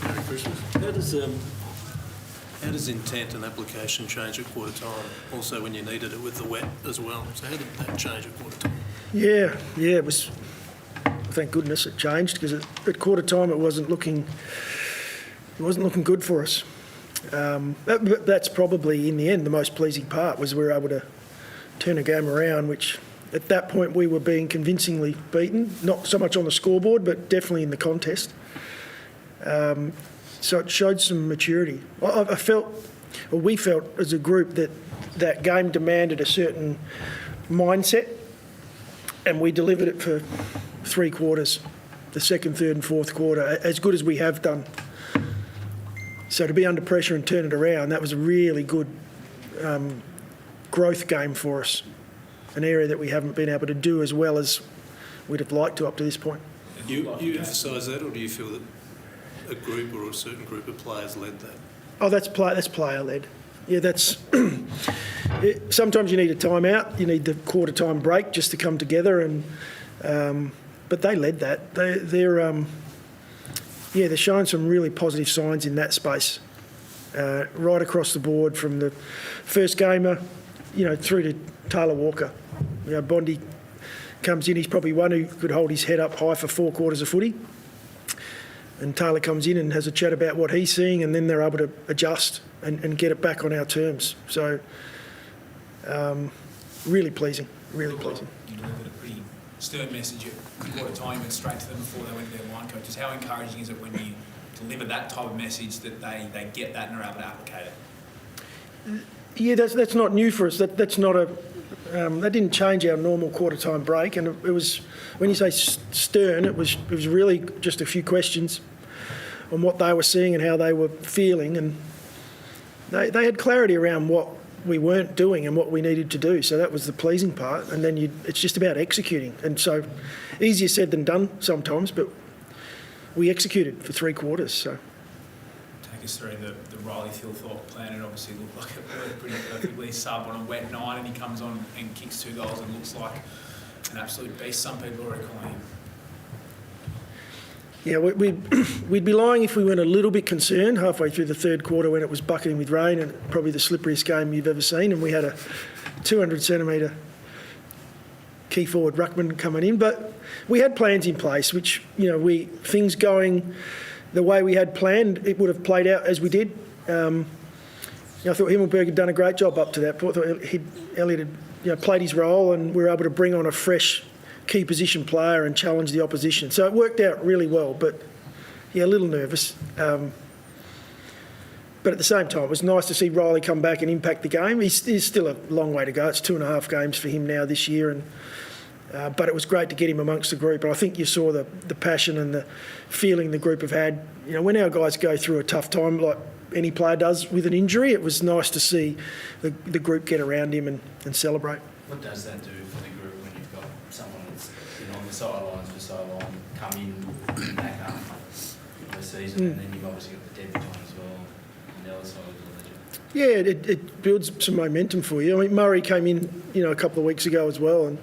Merry Christmas. How does intent and application change at quarter time? Also, when you needed it with the wet as well. So how did that change at quarter time? Yeah, it was. Thank goodness it changed, because at quarter time it wasn't looking good for us. That's probably in the end the most pleasing part, was we were able to turn a game around, which at that point we were being convincingly beaten, not so much on the scoreboard but definitely in the contest. So it showed some maturity. We felt as a group that game demanded a certain mindset, and we delivered it for 3 quarters, the second, third and fourth quarter, as good as we have done. So to be under pressure and turn it around, that was a really good growth game for us, an area that we haven't been able to do as well as we'd have liked to up to this point. You emphasise that, or do you feel that a group or a certain group of players led that? Oh, that's player-led. Yeah, that's... sometimes you need a timeout, you need the quarter-time break just to come together, and but they led that. They're showing some really positive signs in that space, right across the board, from the first gamer, through to Taylor Walker. Bondi comes in, he's probably one who could hold his head up high for 4 quarters of footy. And Taylor comes in and has a chat about what he's seeing, and then they're able to adjust and get it back on our terms. So, really pleasing, really pleasing. You delivered a pretty stern message at quarter time. You went straight to them before they went to their line coaches. How encouraging is it when you deliver that type of message that they get that and are able to applicate it? Yeah, that's not new for us. That's not a... that didn't change our normal quarter-time break, and it was, when you say stern, it was really just a few questions on what they were seeing and how they were feeling, and they had clarity around what we weren't doing and what we needed to do. So that was the pleasing part, and then it's just about executing. And so easier said than done sometimes, but we executed for 3 quarters. So take us through the Rory Thilthorpe plan. It obviously looked like it worked pretty perfectly. Sub on a wet night, and he comes on and kicks 2 goals and looks like an absolute beast. Some people already call him. Yeah, we'd be lying if we weren't a little bit concerned halfway through the 3rd quarter when it was bucketing with rain, and probably the slipperiest game you've ever seen, and we had a 200-centimetre key forward ruckman coming in. But we had plans in place, which, things going the way we had planned, it would have played out as we did. I thought Himmelberg had done a great job up to that point. I thought Elliot had played his role, and we were able to bring on a fresh key position player and challenge the opposition. So it worked out really well, but a little nervous. But at the same time, it was nice to see Riley come back and impact the game. He's still a long way to go. It's 2.5 games for him now this year, and but it was great to get him amongst the group. And I think you saw the passion and the feeling the group have had. When our guys go through a tough time, like any player does with an injury, it was nice to see the group get around him and celebrate. What does that do for the group when you've got someone that's on the sidelines for so long, come in back up for the season, and then you've obviously got the debut on as well on the other side of the ledger? Yeah, it builds some momentum for you. I mean, Murray came in, a couple of weeks ago as well, and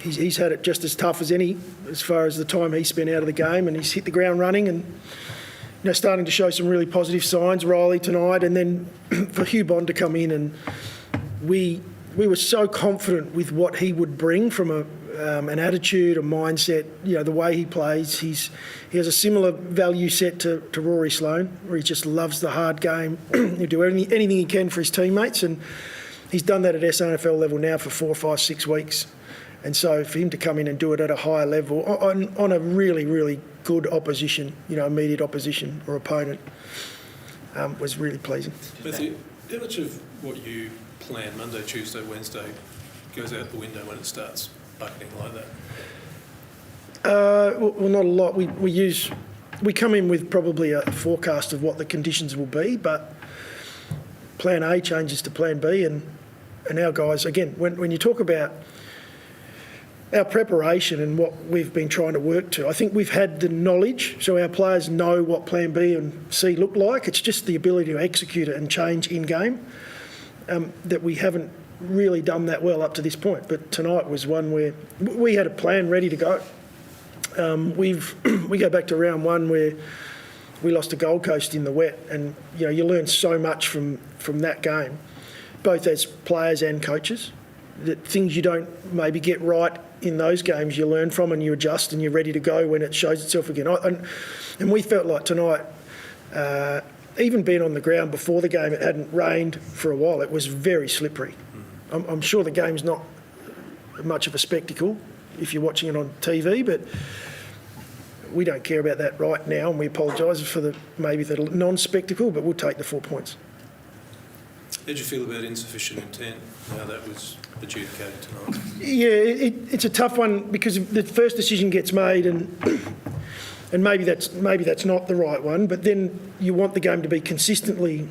he's had it just as tough as any, as far as the time he spent out of the game, and he's hit the ground running and starting to show some really positive signs. Riley tonight, and then for Hugh Bond to come in, and we were so confident with what he would bring from an attitude, a mindset, the way he plays. He has a similar value set to Rory Sloane, where he just loves the hard game. He'll do anything he can for his teammates, and he's done that at SANFL level now for 4, 5, 6 weeks. And so for him to come in and do it at a higher level on a really, really good opposition, immediate opposition or opponent, was really pleasing. Matthew, how much of what you plan Monday, Tuesday, Wednesday goes out the window when it starts bucketing like that? Well, not a lot. We come in with probably a forecast of what the conditions will be, but Plan A changes to Plan B, and our guys, again, when you talk about our preparation and what we've been trying to work to, I think we've had the knowledge, so our players know what Plan B and C look like. It's just the ability to execute it and change in-game that we haven't really done that well up to this point. But tonight was one where we had a plan ready to go. We go back to round one where we lost to Gold Coast in the wet, and you learn so much from that game, both as players and coaches. That things you don't maybe get right in those games, you learn from and you adjust and you're ready to go when it shows itself again. And we felt like tonight, even being on the ground before the game, it hadn't rained for a while. It was very slippery. I'm sure the game's not much of a spectacle if you're watching it on TV, but we don't care about that right now, and we apologise for maybe the non-spectacle, but we'll take the 4 points. How did you feel about insufficient intent, how that was adjudicated tonight? Yeah, it's a tough one because the first decision gets made, and maybe that's not the right one, but then you want the game to be consistently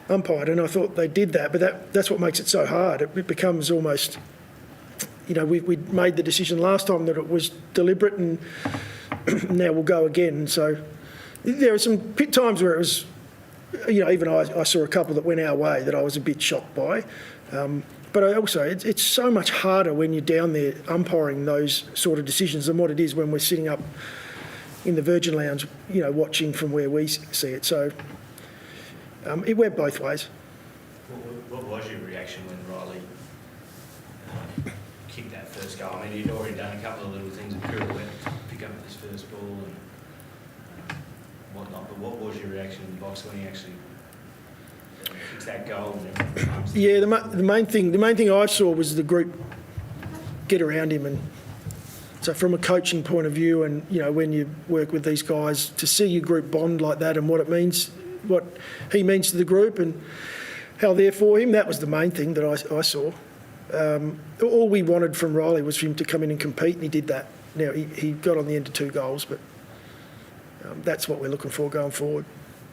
umpired, and I thought they did that, but that's what makes it so hard. It becomes almost, we made the decision last time that it was deliberate, and now we'll go again. So there are some times where it was, even I saw a couple that went our way that I was a bit shocked by. But it's so much harder when you're down there umpiring those sort of decisions than what it is when we're sitting up in the Virgin Lounge, watching from where we see it. So it went both ways. What was your reaction when Riley kicked that first goal? I mean, he'd already done a couple of little things and pirouette to pick up his first ball and whatnot, but what was your reaction in the box when he actually kicks that goal? And yeah, the main thing I saw was the group get around him, and so from a coaching point of view, and when you work with these guys, to see your group bond like that and what it means, what he means to the group and how they're for him, that was the main thing that I saw. All we wanted from Riley was for him to come in and compete, and he did that. Now, he got on the end of 2 goals, but that's what we're looking for going forward.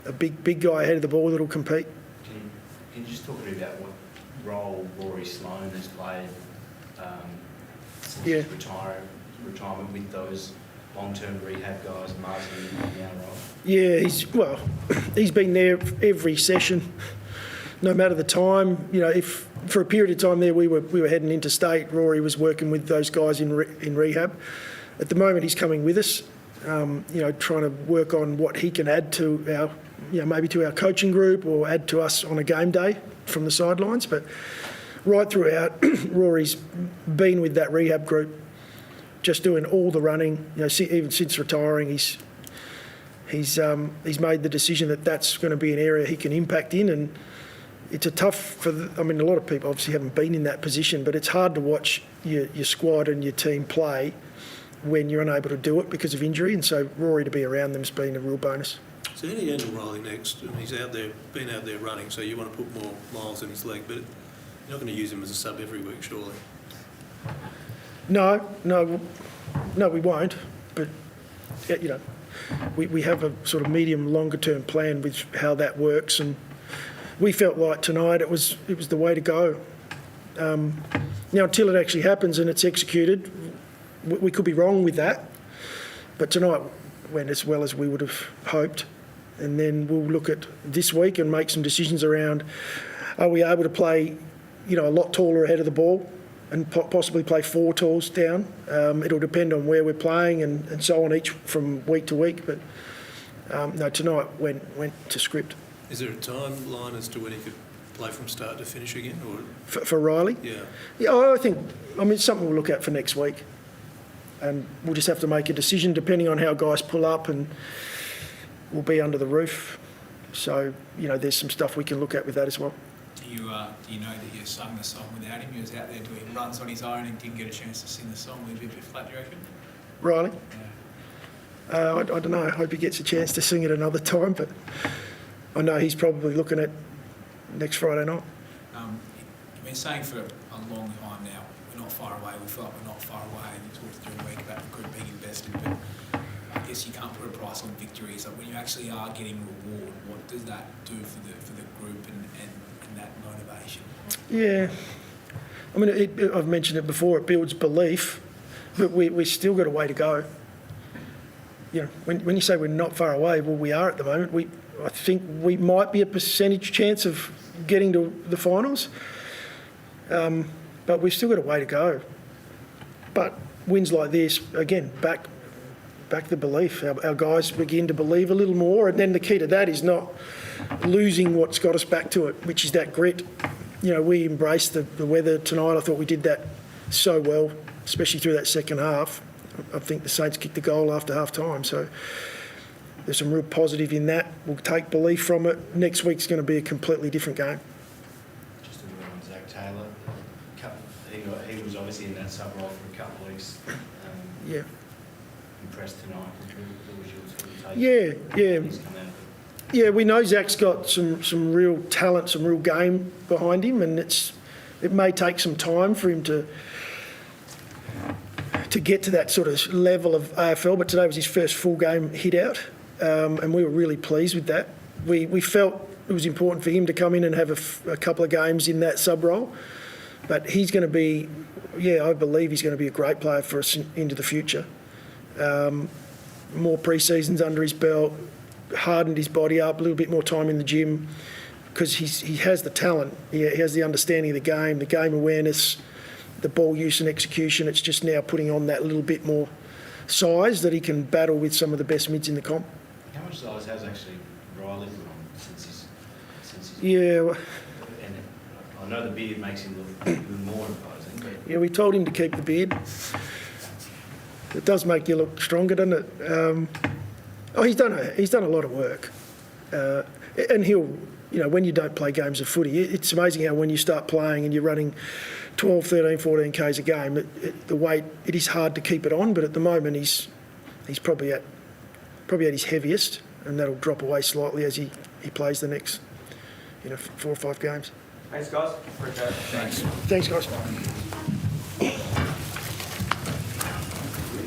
A big guy ahead of the ball that'll compete. Can you just talk a bit about what role Rory Sloane has played since his retirement with those long-term rehab guys, Martin and the role? Yeah, he's been there every session, no matter the time. If for a period of time there we were heading interstate, Rory was working with those guys in rehab. At the moment, he's coming with us, trying to work on what he can add to our, maybe to our coaching group or add to us on a game day from the sidelines. But right throughout, Rory's been with that rehab group, just doing all the running. Even since retiring, he's made the decision that that's going to be an area he can impact in, and it's a lot of people obviously haven't been in that position, but it's hard to watch your squad and your team play when you're unable to do it because of injury, and so Rory to be around them has been a real bonus. So how do you handle Riley next? He's been out there running, so you want to put more miles in his leg, but you're not going to use him as a sub every week, surely? No, we won't. But we have a sort of medium, longer term plan with how that works, and we felt like tonight it was the way to go. Now, until it actually happens and it's executed, we could be wrong with that. But tonight went as well as we would have hoped, and then we'll look at this week and make some decisions around: are we able to play, a lot taller ahead of the ball, and possibly play 4 talls down? It'll depend on where we're playing and so on each from week to week. But no, tonight went to script. Is there a timeline as to when he could play from start to finish again? Or For Riley? Yeah. Yeah, it's something we'll look at for next week. And we'll just have to make a decision depending on how guys pull up, and we'll be under the roof. So, there's some stuff we can look at with that as well. Do you know that you sung the song without him? He was out there doing runs on his own and didn't get a chance to sing the song. Would you be a bit flat, do you reckon? Riley? Yeah. I don't know. I hope he gets a chance to sing it another time, but I know he's probably looking at next Friday night. You've been saying for a long time now, we're not far away. We feel like we're not far away. And you talked during the week about the group being invested, but I guess you can't put a price on victory. So when you actually are getting reward, what does that do for the group and that motivation? Yeah. I've mentioned it before, it builds belief, but we still got a way to go. When you say we're not far away, well, we are at the moment. I think we might be a percentage chance of getting to the finals, but we've still got a way to go. But wins like this, again, back back the belief. Our guys begin to believe a little more, and then the key to that is not losing what's got us back to it, which is that grit. You know, we embraced the weather tonight. I thought we did that so well, especially through that second half. I think the Saints kicked the goal after half time, so there's some real positive in that. We'll take belief from it. Next week's going to be a completely different game. Just a word on Zach Taylor. He was obviously in that sub role for a couple of weeks. Yeah. Impressed tonight. What was your sort of take? Yeah. He's come out. Yeah, we know Zach's got some real talent, some real game behind him, and it may take some time for him to get to that sort of level of AFL, but today was his first full game hit out, and we were really pleased with that. We felt it was important for him to come in and have a couple of games in that sub role, but he's going to be, I believe he's going to be a great player for us into the future. More pre-seasons under his belt, hardened his body up, a little bit more time in the gym, because he has the talent, he has the understanding of the game awareness, the ball use and execution. It's just now putting on that little bit more size that he can battle with some of the best mids in the comp. How much size has actually Riley put on since he's Yeah. And I know the beard makes him look even more imposing, but Yeah, we told him to keep the beard. It does make you look stronger, doesn't it? He's done a lot of work, and he'll, when you don't play games of footy, it's amazing how when you start playing and you're running 12, 13, 14 k's a game, the weight, it is hard to keep it on, but at the moment he's probably at his heaviest, and that'll drop away slightly as he plays the next 4 or 5 games. Thanks, guys. Appreciate it. Thanks. Thanks, guys.